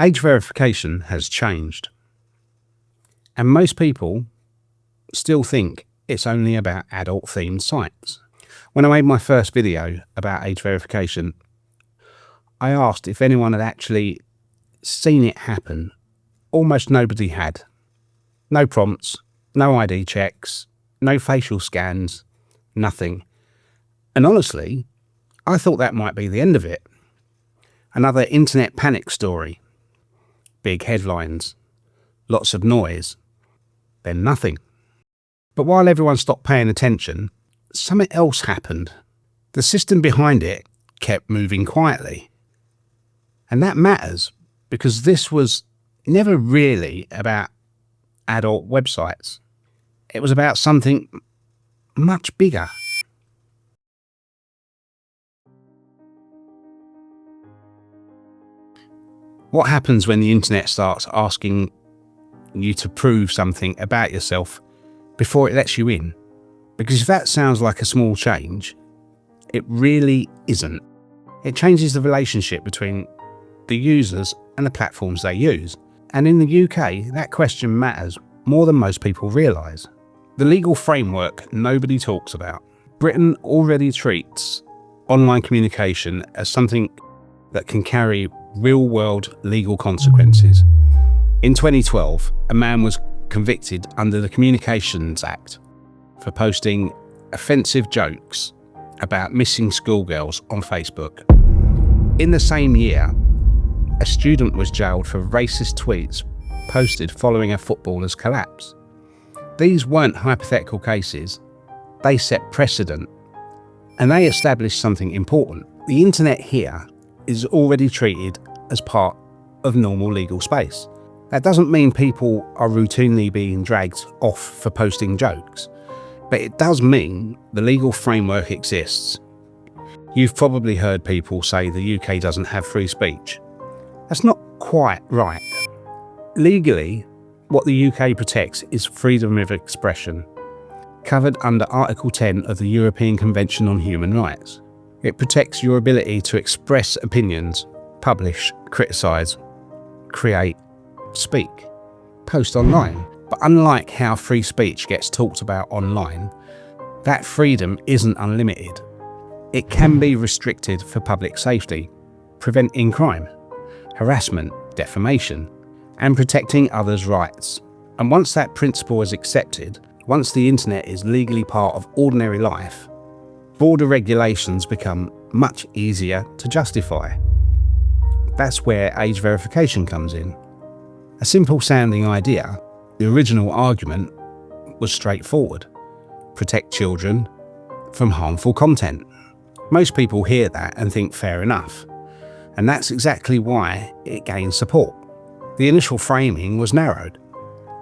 Age verification has changed. And most people still think it's only about adult-themed sites. When I made my first video about age verification, I asked if anyone had actually seen it happen. Almost nobody had. No prompts, no ID checks, no facial scans, nothing. And honestly, I thought that might be the end of it. Another internet panic story. Big headlines, lots of noise, then nothing. But while everyone stopped paying attention, something else happened. The system behind it kept moving quietly. And that matters because this was never really about adult websites. It was about something much bigger. What happens when the internet starts asking you to prove something about yourself before it lets you in? Because if that sounds like a small change, it really isn't. It changes the relationship between the users and the platforms they use. And in the UK, that question matters more than most people realise. The legal framework nobody talks about. Britain already treats online communication as something that can carry real-world legal consequences. In 2012, a man was convicted under the Communications Act for posting offensive jokes about missing schoolgirls on Facebook. In the same year, a student was jailed for racist tweets posted following a footballer's collapse. These weren't hypothetical cases, they set precedent, and they established something important. The internet here is already treated as part of normal legal space. That doesn't mean people are routinely being dragged off for posting jokes, but it does mean the legal framework exists. You've probably heard people say the UK doesn't have free speech. That's not quite right. Legally, what the UK protects is freedom of expression, covered under Article 10 of the European Convention on Human Rights. It protects your ability to express opinions, publish, criticise, create, speak, post online. But unlike how free speech gets talked about online, that freedom isn't unlimited. It can be restricted for public safety, preventing crime, harassment, defamation, and protecting others' rights. And once that principle is accepted, once the internet is legally part of ordinary life, broader regulations become much easier to justify. That's where age verification comes in. A simple sounding idea, the original argument was straightforward. Protect children from harmful content. Most people hear that and think fair enough. And that's exactly why it gained support. The initial framing was narrowed.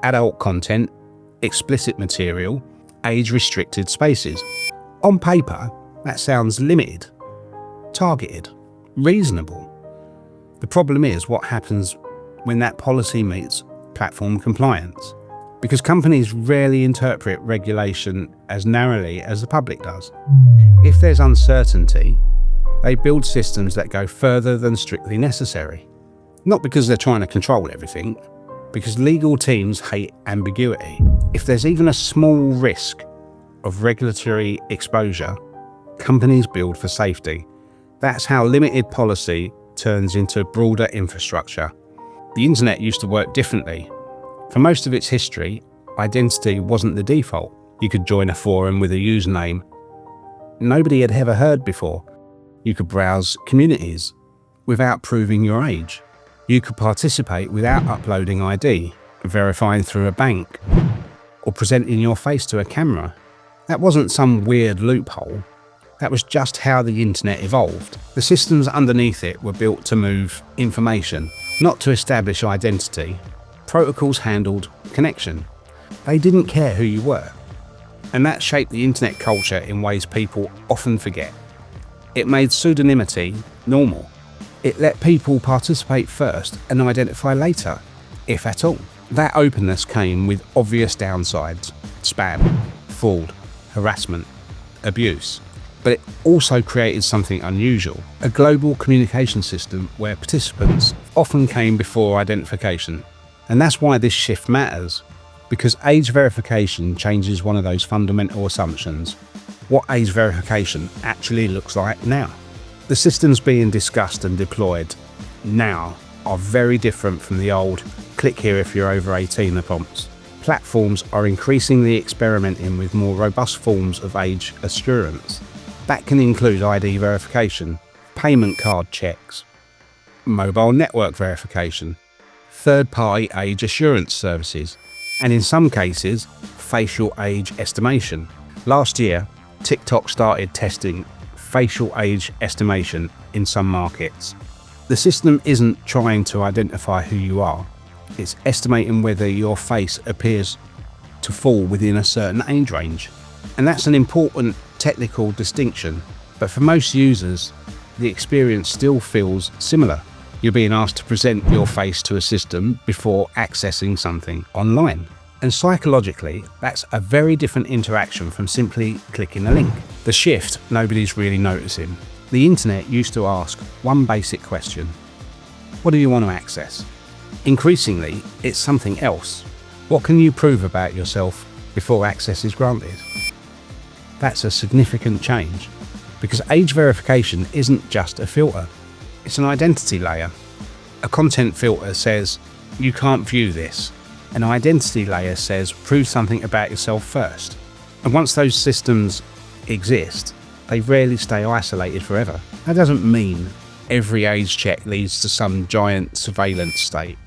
Adult content, explicit material, age-restricted spaces. On paper, that sounds limited, targeted, reasonable. The problem is what happens when that policy meets platform compliance, because companies rarely interpret regulation as narrowly as the public does. If there's uncertainty, they build systems that go further than strictly necessary. Not because they're trying to control everything, because legal teams hate ambiguity. If there's even a small risk of regulatory exposure, companies build for safety. That's how limited policy turns into broader infrastructure. The internet used to work differently. For most of its history, identity wasn't the default. You could join a forum with a username nobody had ever heard before. You could browse communities without proving your age. You could participate without uploading ID, verifying through a bank, or presenting your face to a camera. That wasn't some weird loophole. That was just how the internet evolved. The systems underneath it were built to move information, not to establish identity. Protocols handled connection. They didn't care who you were. And that shaped the internet culture in ways people often forget. It made pseudonymity normal. It let people participate first and identify later, if at all. That openness came with obvious downsides: spam, fraud, harassment, abuse. But it also created something unusual, a global communication system where participants often came before identification. And that's why this shift matters, because age verification changes one of those fundamental assumptions: what age verification actually looks like now. The systems being discussed and deployed now are very different from the old "click here if you're over 18" prompts. Platforms are increasingly experimenting with more robust forms of age assurance. That can include ID verification, payment card checks, mobile network verification, third-party age assurance services, and in some cases, facial age estimation. Last year, TikTok started testing facial age estimation in some markets. The system isn't trying to identify who you are, it's estimating whether your face appears to fall within a certain age range. And that's an important technical distinction, but for most users, the experience still feels similar. You're being asked to present your face to a system before accessing something online. And psychologically, that's a very different interaction from simply clicking a link. The shift nobody's really noticing. The internet used to ask one basic question: what do you want to access? Increasingly, it's something else. What can you prove about yourself before access is granted? That's a significant change, because age verification isn't just a filter, it's an identity layer. A content filter says, you can't view this. An identity layer says, prove something about yourself first. And once those systems exist, they rarely stay isolated forever. That doesn't mean every age check leads to some giant surveillance state,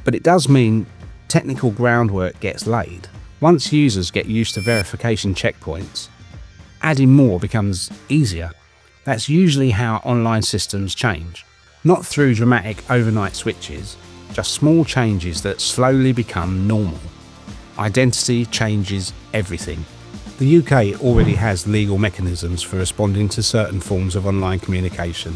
but it does mean technical groundwork gets laid. Once users get used to verification checkpoints, adding more becomes easier. That's usually how online systems change. Not through dramatic overnight switches, just small changes that slowly become normal. Identity changes everything. The UK already has legal mechanisms for responding to certain forms of online communication.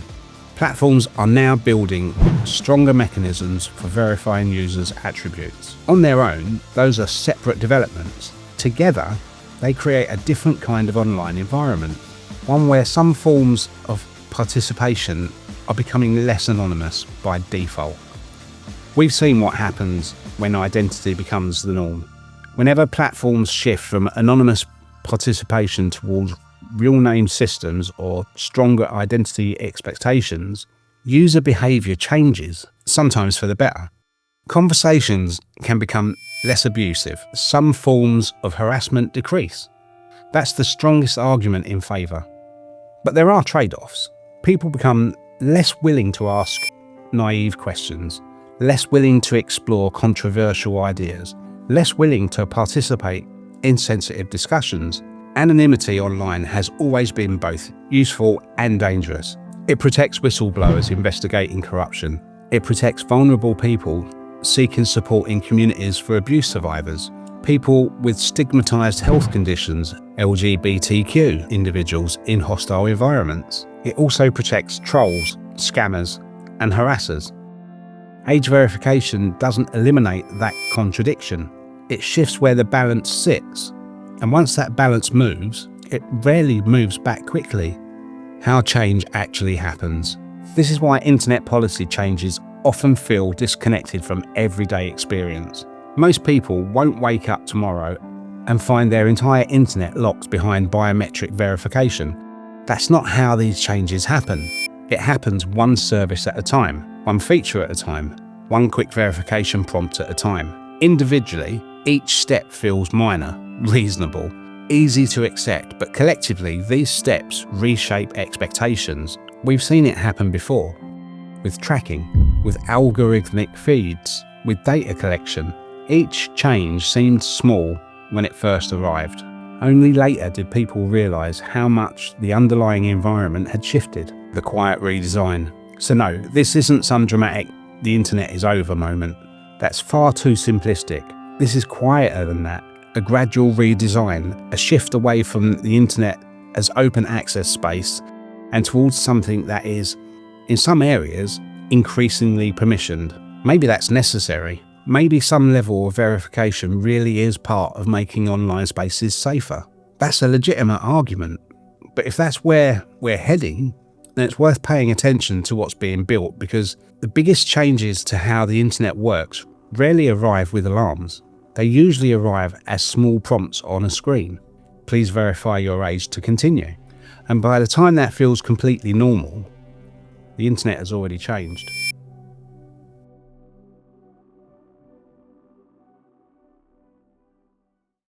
Platforms are now building stronger mechanisms for verifying users' attributes. On their own, those are separate developments. Together, they create a different kind of online environment, one where some forms of participation are becoming less anonymous by default. We've seen what happens when identity becomes the norm. Whenever platforms shift from anonymous participation towards real-name systems or stronger identity expectations, user behaviour changes, sometimes for the better. Conversations can become less abusive. Some forms of harassment decrease. That's the strongest argument in favour. But there are trade-offs. People become less willing to ask naive questions, less willing to explore controversial ideas, less willing to participate in sensitive discussions. Anonymity online has always been both useful and dangerous. It protects whistleblowers investigating corruption. It protects vulnerable people seeking support in communities for abuse survivors, people with stigmatised health conditions, LGBTQ individuals in hostile environments. It also protects trolls, scammers, and harassers. Age verification doesn't eliminate that contradiction. It shifts where the balance sits. And once that balance moves, it rarely moves back quickly. How change actually happens. This is why internet policy changes often feel disconnected from everyday experience. Most people won't wake up tomorrow and find their entire internet locked behind biometric verification. That's not how these changes happen. It happens one service at a time, one feature at a time, one quick verification prompt at a time. Individually, each step feels minor, reasonable, easy to accept, but collectively these steps reshape expectations. We've seen it happen before, with tracking, with algorithmic feeds, with data collection. Each change seemed small when it first arrived. Only later did people realise how much the underlying environment had shifted. The quiet redesign. So no, this isn't some dramatic "the internet is over" moment. That's far too simplistic. This is quieter than that. A gradual redesign, a shift away from the internet as open access space and towards something that is, in some areas, increasingly permissioned. Maybe that's necessary. Maybe some level of verification really is part of making online spaces safer. That's a legitimate argument, But if that's where we're heading, then it's worth paying attention to what's being built, because the biggest changes to how the internet works rarely arrive with alarms. They usually arrive as small prompts on a screen. Please verify your age to continue. And by the time that feels completely normal, the internet has already changed.